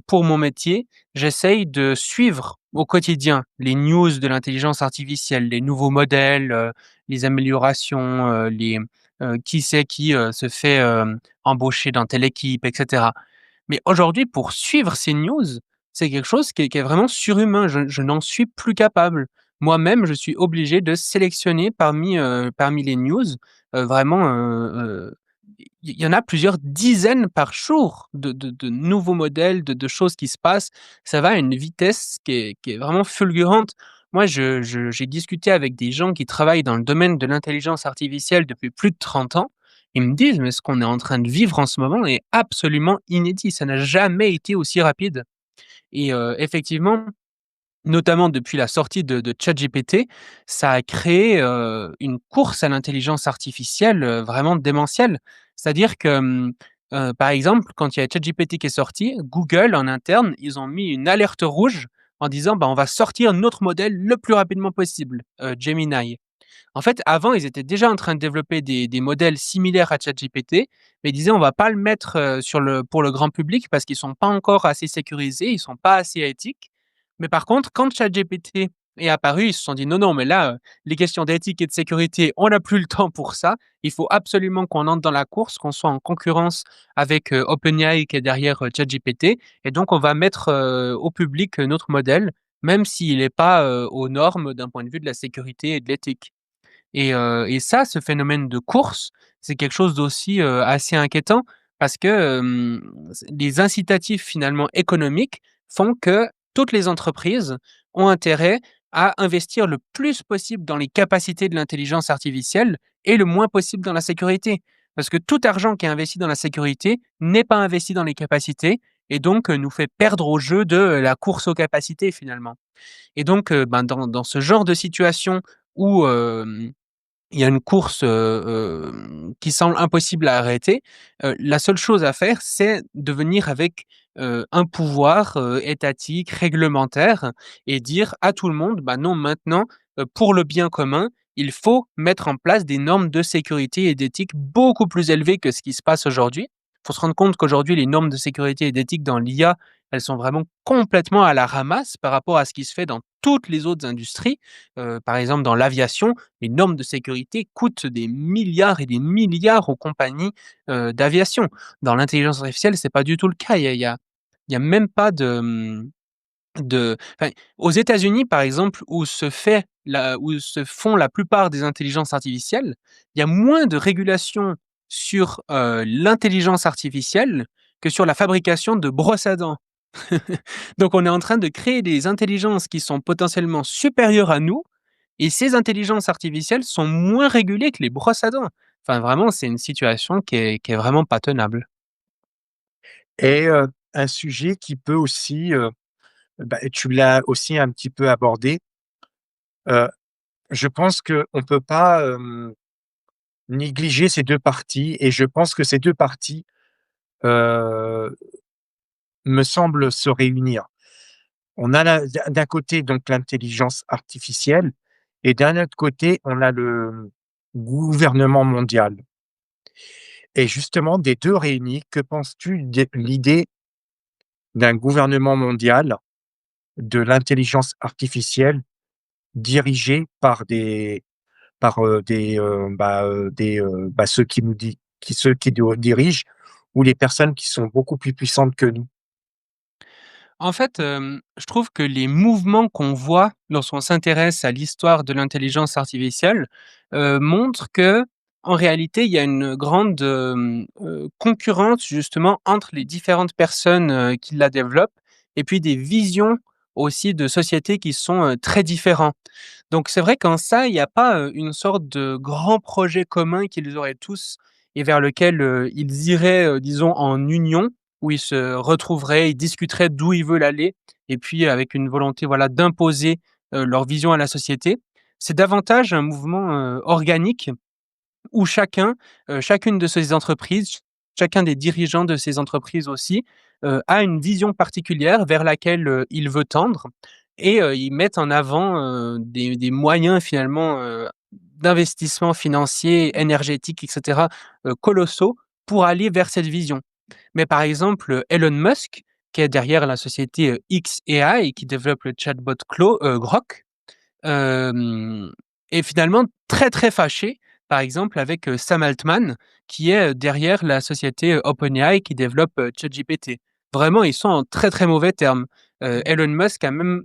pour mon métier, j'essaye de suivre au quotidien les news de l'intelligence artificielle, les nouveaux modèles, les améliorations, qui c'est qui, se fait, embaucher dans telle équipe et cetera. Mais aujourd'hui, pour suivre ces news, c'est quelque chose qui est vraiment surhumain. Je n'en suis plus capable. Moi-même, je suis obligé de sélectionner parmi les news, vraiment, il y en a plusieurs dizaines par jour de nouveaux modèles, de choses qui se passent. Ça va à une vitesse qui est vraiment fulgurante. Moi, j'ai discuté avec des gens qui travaillent dans le domaine de l'intelligence artificielle depuis plus de 30 ans. Ils me disent: «Mais ce qu'on est en train de vivre en ce moment est absolument inédit, ça n'a jamais été aussi rapide» et effectivement, notamment depuis la sortie de ChatGPT, ça a créé, une course à l'intelligence artificielle, vraiment démentielle. C'est-à-dire que, par exemple, quand il y a ChatGPT qui est sorti, Google, en interne, ils ont mis une alerte rouge en disant: «Bah, on va sortir notre modèle le plus rapidement possible», Gemini. En fait, avant, ils étaient déjà en train de développer des modèles similaires à ChatGPT, mais ils disaient: «On va pas le mettre, sur le pour le grand public parce qu'ils sont pas encore assez sécurisés, ils sont pas assez éthiques». Mais par contre, quand ChatGPT est apparu, ils se sont dit: «Non, non, mais là, les questions d'éthique et de sécurité, on n'a plus le temps pour ça. Il faut absolument qu'on entre dans la course, qu'on soit en concurrence avec, OpenAI qui est derrière, ChatGPT et donc on va mettre, au public, notre modèle, même s'il est pas, aux normes d'un point de vue de la sécurité et de l'éthique». Et ça, ce phénomène de course, c'est quelque chose d'aussi, assez inquiétant parce que, les incitatifs finalement économiques font que toutes les entreprises ont intérêt à investir le plus possible dans les capacités de l'intelligence artificielle et le moins possible dans la sécurité. Parce que tout argent qui est investi dans la sécurité n'est pas investi dans les capacités et donc, nous fait perdre au jeu de la course aux capacités finalement. Et donc, ben, dans ce genre de situation où, il y a une course, qui semble impossible à arrêter, la seule chose à faire, c'est de venir avec, un pouvoir, étatique, réglementaire et dire à tout le monde: «Bah, non, maintenant, pour le bien commun, il faut mettre en place des normes de sécurité et d'éthique beaucoup plus élevées que ce qui se passe aujourd'hui». Il faut se rendre compte qu'aujourd'hui, les normes de sécurité et d'éthique dans l'IA, elles sont vraiment complètement à la ramasse par rapport à ce qui se fait dans toutes les autres industries. Par exemple, dans l'aviation, les normes de sécurité coûtent des milliards et des milliards aux compagnies, d'aviation. Dans l'intelligence artificielle, c'est pas du tout le cas. Il y a même pas enfin, aux États-Unis, par exemple, où se font la plupart des intelligences artificielles, il y a moins de régulation sur, l'intelligence artificielle que sur la fabrication de brosses à dents. Donc on est en train de créer des intelligences qui sont potentiellement supérieures à nous et ces intelligences artificielles sont moins régulées que les brosses à dents. Enfin vraiment, c'est une situation qui est vraiment pas tenable. Et un sujet qui peut aussi, bah, tu l'as aussi un petit peu abordé, heu, je pense qu'on ne peut pas, négliger ces 2 parties et je pense que ces 2 parties, heu, me semblent se réunir. On a d'un côté donc l'intelligence artificielle et d'un autre côté, on a le gouvernement mondial et justement des 2 réunis, que penses-tu de l'idée d'un gouvernement mondial de l'intelligence artificielle dirigé par ceux qui nous di qui ceux qui nous dirigent ou les personnes qui sont beaucoup plus puissantes que nous? En fait, je trouve que les mouvements qu'on voit lorsqu'on s'intéresse à l'histoire de l'intelligence artificielle, montrent que, en réalité, il y a une grande, concurrence justement entre les différentes personnes, qui la développent et puis des visions aussi de société qui sont, très différents. Donc c'est vrai qu'en ça, il y a pas, une sorte de grand projet commun qu'ils auraient tous et vers lequel, ils iraient, disons en union, où ils se retrouveraient, ils discuteraient d'où ils veulent aller et puis avec une volonté, voilà, d'imposer, leur vision à la société. C'est davantage un mouvement, organique où chacune de ces entreprises, chacun des dirigeants de ces entreprises aussi, a une vision particulière vers laquelle, il veut tendre et ils mettent en avant, des moyens finalement, d'investissement financier, énergétique et cetera, colossaux pour aller vers cette vision. Mais par exemple, Elon Musk, qui est derrière la société, xAI qui développe le chatbot Grok, hem, est finalement très, très fâché, par exemple avec, Sam Altman qui est, derrière la société, OpenAI qui développe, ChatGPT. Vraiment, ils sont en très, très mauvais termes. Elon Musk a même,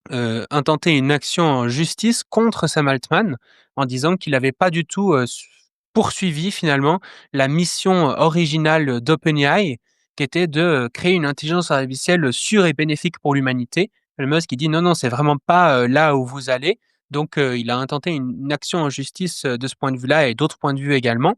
intenté une action en justice contre Sam Altman en disant qu'il n'avait pas du tout, poursuivi finalement la mission originale d'OpenAI qui était de, créer une intelligence artificielle sûre et bénéfique pour l'humanité. Elon Musk il dit: «Non, non, c'est vraiment pas, là où vous allez». Donc il a intenté une action en justice, de ce point de vue-là et d'autres points de vue également.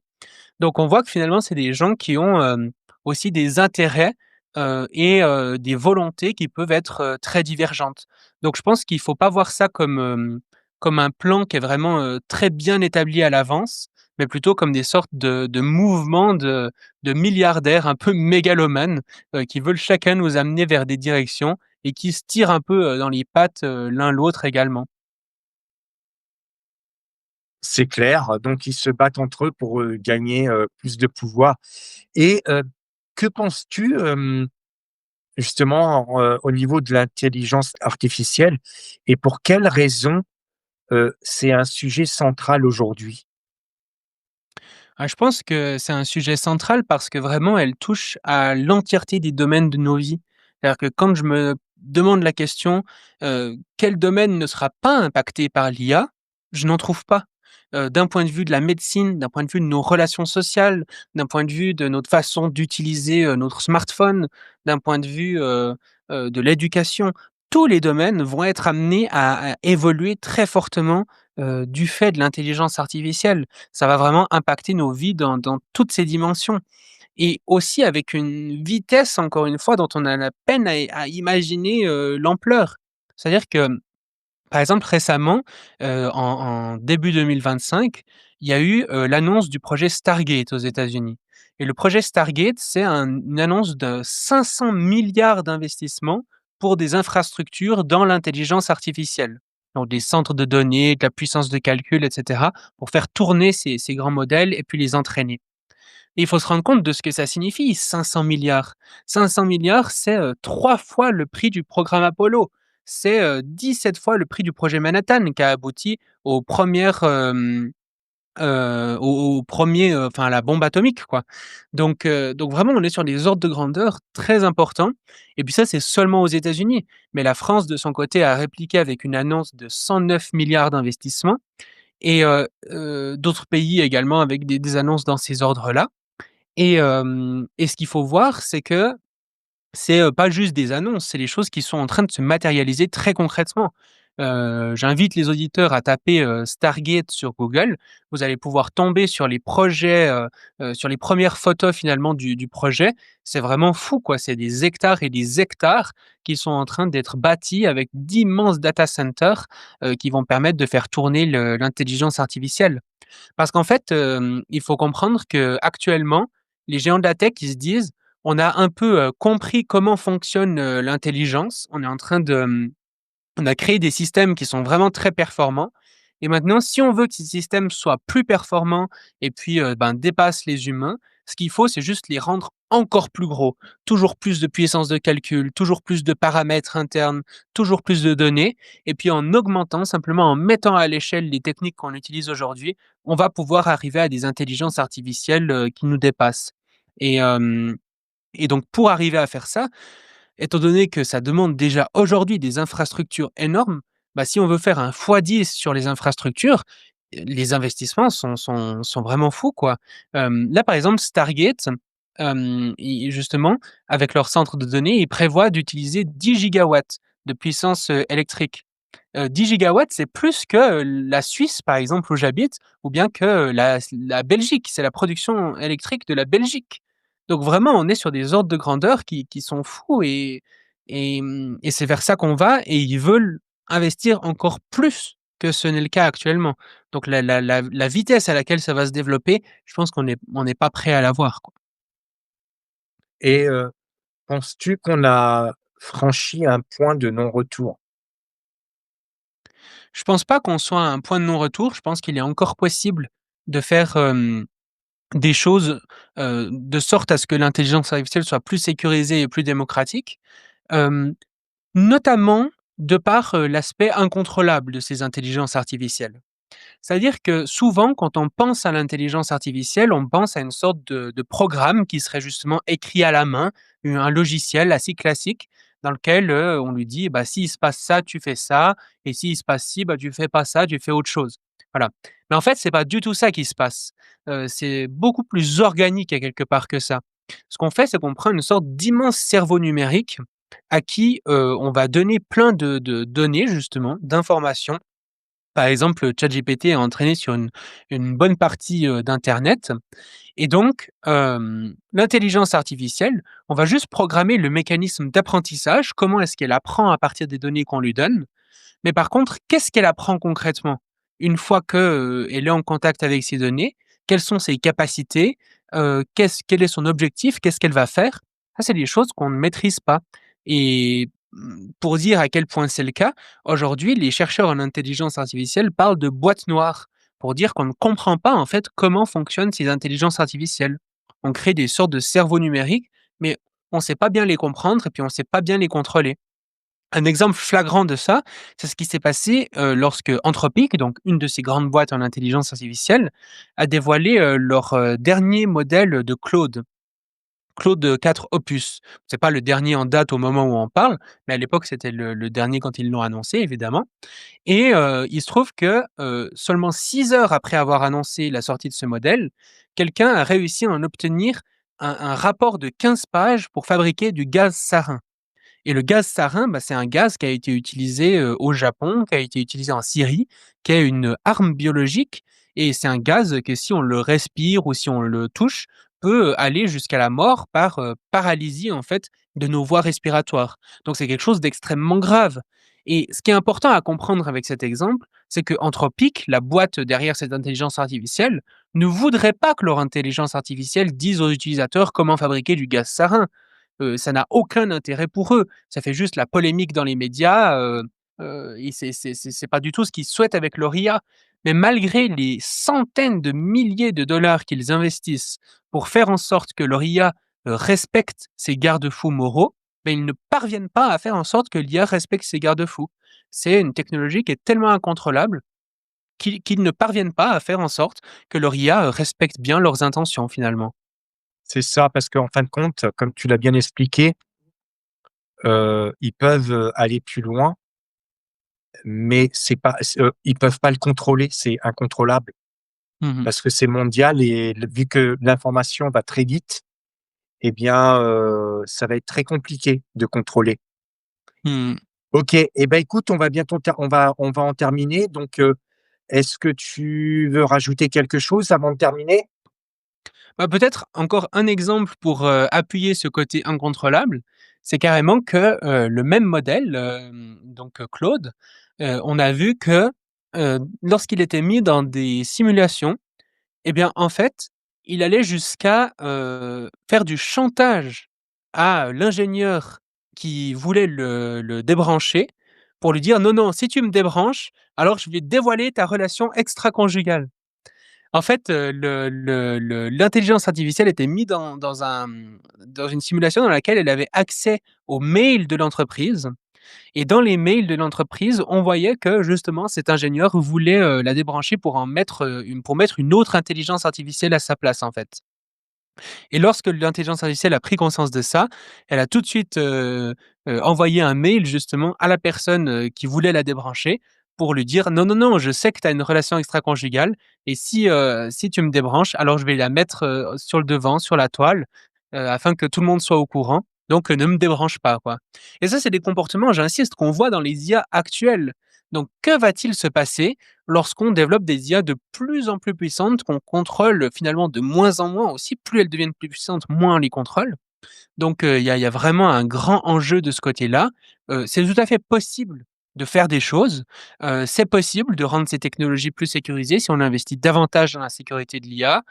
Donc on voit que finalement, c'est des gens qui ont, aussi des intérêts, et des volontés qui peuvent être, très divergentes. Donc je pense qu'il faut pas voir ça comme, comme un plan qui est vraiment, très bien établi à l'avance, mais plutôt comme des sortes de mouvements de milliardaires un peu mégalomanes, qui veulent chacun nous amener vers des directions et qui se tirent un peu, dans les pattes, l'un l'autre également. C'est clair, donc ils se battent entre eux pour, gagner, plus de pouvoir et que penses-tu, justement, au niveau de l'intelligence artificielle et pour quelles raisons, c'est un sujet central aujourd'hui? Ah, je pense que c'est un sujet central parce que vraiment elle touche à l'entièreté des domaines de nos vies. C'est-à-dire que quand je me demande la question, quel domaine ne sera pas impacté par l'IA? Je n'en trouve pas. D'un point de vue de la médecine, d'un point de vue de nos relations sociales, d'un point de vue de notre façon d'utiliser, notre smartphone, d'un point de vue, de l'éducation, tous les domaines vont être amenés à évoluer très fortement, du fait de l'intelligence artificielle. Ça va vraiment impacter nos vies dans toutes ces dimensions et aussi avec une vitesse, encore une fois, dont on a la peine à imaginer, l'ampleur. C'est-à-dire que, par exemple, récemment, en début 2025, il y a eu, l'annonce du projet Stargate aux États-Unis et le projet Stargate, c'est une annonce de 500 milliards d'investissements pour des infrastructures dans l'intelligence artificielle. Donc des centres de données, de la puissance de calcul et cetera, pour faire tourner ces grands modèles et puis les entraîner. Et il faut se rendre compte de ce que ça signifie 500 milliards. 500 milliards, c'est, 3 fois le prix du programme Apollo. C'est, 17 fois le prix du projet Manhattan qui a abouti aux premières, aux 1 enfin à la bombe atomique quoi. Donc vraiment on est sur des ordres de grandeur très importants et puis ça c'est seulement aux États-Unis. Mais la France de son côté a répliqué avec une annonce de 109 milliards d'investissements et d'autres pays également avec des annonces dans ces ordres-là. Et ce qu'il faut voir, c'est que c'est, pas juste des annonces, c'est les choses qui sont en train de se matérialiser très concrètement. J'invite les auditeurs à taper, Stargate sur Google. Vous allez pouvoir tomber sur les projets, sur les premières photos finalement du projet. C'est vraiment fou quoi, c'est des hectares et des hectares qui sont en train d'être bâtis avec d'immenses data centers, qui vont permettre de faire tourner l'intelligence artificielle. Parce qu'en fait, il faut comprendre qu'actuellement, les géants de la tech, ils se disent: «On a un peu, compris comment fonctionne, l'intelligence. On est en train de, on a créé des systèmes qui sont vraiment très performants et maintenant si on veut que ces systèmes soient plus performants et puis, ben, dépassent les humains, ce qu'il faut, c'est juste les rendre encore plus gros. Toujours plus de puissance de calcul, toujours plus de paramètres internes, toujours plus de données et puis en augmentant, simplement en mettant à l'échelle les techniques qu'on utilise aujourd'hui, on va pouvoir arriver à des intelligences artificielles, qui nous dépassent et hem et donc pour arriver à faire ça, étant donné que ça demande déjà aujourd'hui des infrastructures énormes, bah, si on veut faire un x10 sur les infrastructures, les investissements sont vraiment fous, quoi. Là, par exemple, Stargate, ils justement, avec leur centre de données, ils prévoient d'utiliser 10 gigawatts de puissance, électrique. 10 gigawatts, c'est plus que, la Suisse, par exemple, où j'habite, ou bien que la Belgique. C'est la production électrique de la Belgique. Donc vraiment, on est sur des ordres de grandeur qui sont fous et c'est vers ça qu'on va et ils veulent investir encore plus que ce n'est le cas actuellement. Donc la vitesse à laquelle ça va se développer, je pense qu'on n'est pas prêt à la voir, quoi. Et penses-tu qu'on a franchi un point de non-retour? Je pense pas qu'on soit à un point de non-retour. Je pense qu'il est encore possible de faire, des choses, de sorte à ce que l'intelligence artificielle soit plus sécurisée et plus démocratique, hem, notamment de par, l'aspect incontrôlable de ces intelligences artificielles. C'est-à-dire que souvent, quand on pense à l'intelligence artificielle, on pense à une sorte de programme qui serait justement écrit à la main, un logiciel assez classique dans lequel, on lui dit: «Bah, s'il se passe ça, tu fais ça et s'il se passe ci, bah, tu fais pas ça, tu fais autre chose». Voilà. Mais en fait, c'est pas du tout ça qui se passe. C'est beaucoup plus organique à quelque part que ça. Ce qu'on fait, c'est qu'on prend une sorte d'immense cerveau numérique à qui, on va donner plein de données justement, d'informations. Par exemple, ChatGPT est entraîné sur une bonne partie, d'internet et donc l'intelligence artificielle, on va juste programmer le mécanisme d'apprentissage, comment est-ce qu'elle apprend à partir des données qu'on lui donne. Mais par contre, qu'est-ce qu'elle apprend concrètement? Une fois que, elle est en contact avec ces données, quelles sont ses capacités? Quel est son objectif? Qu'est-ce qu'elle va faire? Ça, c'est des choses qu'on ne maîtrise pas et pour dire à quel point c'est le cas, aujourd'hui, les chercheurs en intelligence artificielle parlent de boîte noire, pour dire qu'on ne comprend pas, en fait, comment fonctionnent ces intelligences artificielles. On crée des sortes de cerveaux numériques, mais on ne sait pas bien les comprendre et puis on ne sait pas bien les contrôler. Un exemple flagrant de ça, c'est ce qui s'est passé, lorsque Anthropic, donc une de ces grandes boîtes en intelligence artificielle, a dévoilé, leur, dernier modèle de Claude. Claude 4 Opus. C'est pas le dernier en date au moment où on parle, mais à l'époque, c'était le dernier quand ils l'ont annoncé évidemment et il se trouve que, seulement 6 heures après avoir annoncé la sortie de ce modèle, quelqu'un a réussi à en obtenir un rapport de 15 pages pour fabriquer du gaz sarin. Et le gaz sarin, bah, c'est un gaz qui a été utilisé, au Japon, qui a été utilisé en Syrie, qui est une arme biologique et c'est un gaz que si on le respire ou si on le touche, peut aller jusqu'à la mort par, paralysie, en fait, de nos voies respiratoires. Donc c'est quelque chose d'extrêmement grave et ce qui est important à comprendre avec cet exemple, c'est qu'Anthropic, la boîte derrière cette intelligence artificielle, ne voudrait pas que leur intelligence artificielle dise aux utilisateurs comment fabriquer du gaz sarin. Ça n'a aucun intérêt pour eux. Ça fait juste la polémique dans les médias, et c'est pas du tout ce qu'ils souhaitent avec leur IA. Mais malgré les centaines de milliers de dollars qu'ils investissent pour faire en sorte que leur IA, respecte ces garde-fous moraux, beh, ils ne parviennent pas à faire en sorte que l'IA respecte ces garde-fous. C'est une technologie qui est tellement incontrôlable qu'ils ne parviennent pas à faire en sorte que leur IA, respecte bien leurs intentions finalement. C'est ça, parce qu'en fin de compte, comme tu l'as bien expliqué, ils peuvent, aller plus loin, mais c'est pas ils peuvent pas le contrôler, c'est incontrôlable Mmh. parce que c'est mondial et vu que l'information va très vite, eh bien, ça va être très compliqué de contrôler. Mmh. OK et ben, écoute, on va bientôt on va en terminer donc, est-ce que tu veux rajouter quelque chose avant de terminer? Bah, peut-être encore un exemple pour, appuyer ce côté incontrôlable, c'est carrément que, le même modèle, donc Claude, on a vu que, lorsqu'il était mis dans des simulations et bien, en fait, il allait jusqu'à, faire du chantage à l'ingénieur qui voulait le débrancher pour lui dire: «Non, non, si tu me débranches, alors je vais dévoiler ta relation extraconjugale». En fait, l'intelligence artificielle était mise dans une simulation dans laquelle elle avait accès aux mails de l'entreprise et dans les mails de l'entreprise, on voyait que justement cet ingénieur voulait, la débrancher pour en mettre, pour mettre une autre intelligence artificielle à sa place, en fait. Et lorsque l'intelligence artificielle a pris conscience de ça, elle a tout de suite, envoyé un mail justement à la personne, qui voulait la débrancher pour lui dire: «Non, non, non, je sais que tu as une relation extra-conjugale et si tu me débranches, alors je vais la mettre, sur le devant, sur la toile, afin que tout le monde soit au courant, donc ne me débranche pas, quoi». Et ça, c'est des comportements, j'insiste, qu'on voit dans les IA actuelles. Donc que va-t-il se passer lorsqu'on développe des IA de plus en plus puissantes, qu'on contrôle finalement de moins en moins aussi, plus elles deviennent plus puissantes, moins on les contrôle. Donc il y a vraiment un grand enjeu de ce côté-là. C'est tout à fait possible de faire des choses. C'est possible de rendre ces technologies plus sécurisées si on investit davantage dans la sécurité de l'IA.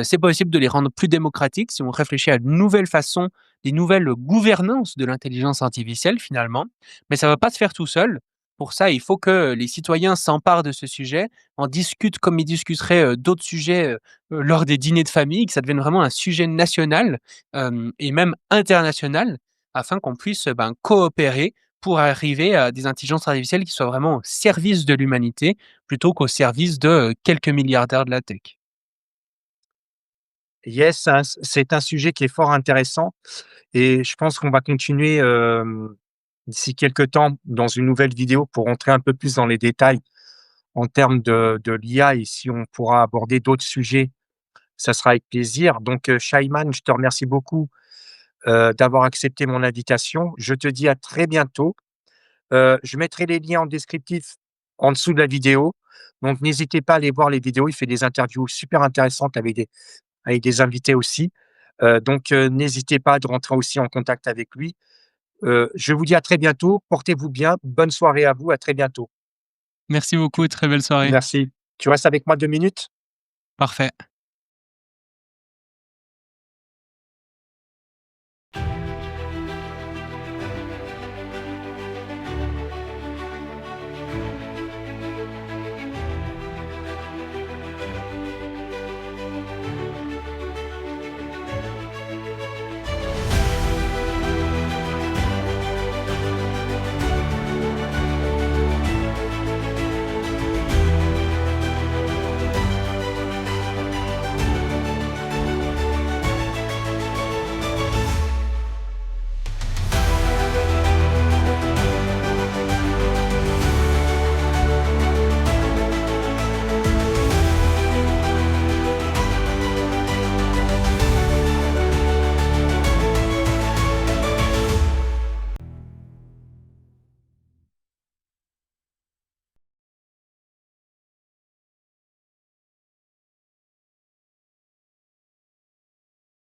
C'est possible de les rendre plus démocratiques si on réfléchit à de nouvelles façons, des nouvelles gouvernances de l'intelligence artificielle finalement. Mais ça ne va pas se faire tout seul. Pour ça, il faut que les citoyens s'emparent de ce sujet, en discutent comme ils discuteraient, d'autres sujets, lors des dîners de famille, que ça devienne vraiment un sujet national, et même international, afin qu'on puisse, ben, coopérer pour arriver à des intelligences artificielles qui soient vraiment au service de l'humanité, plutôt qu'au service de, quelques milliardaires de la tech. Yes, c'est un sujet qui est fort intéressant et je pense qu'on va continuer, d'ici quelque temps dans une nouvelle vidéo pour rentrer un peu plus dans les détails en termes de l'IA et si on pourra aborder d'autres sujets, ça sera avec plaisir. Donc, Shaiman, je te remercie beaucoup, d'avoir accepté mon invitation. Je te dis à très bientôt. Je mettrai les liens en descriptif en dessous de la vidéo, donc n'hésitez pas à aller voir les vidéos. Il fait des interviews super intéressantes avec des invités aussi. Donc, n'hésitez pas de rentrer aussi en contact avec lui. Je vous dis à très bientôt. Portez-vous bien. Bonne soirée à vous. À très bientôt. Merci beaucoup, très belle soirée. Merci. Tu restes avec moi 2 minutes? Parfait.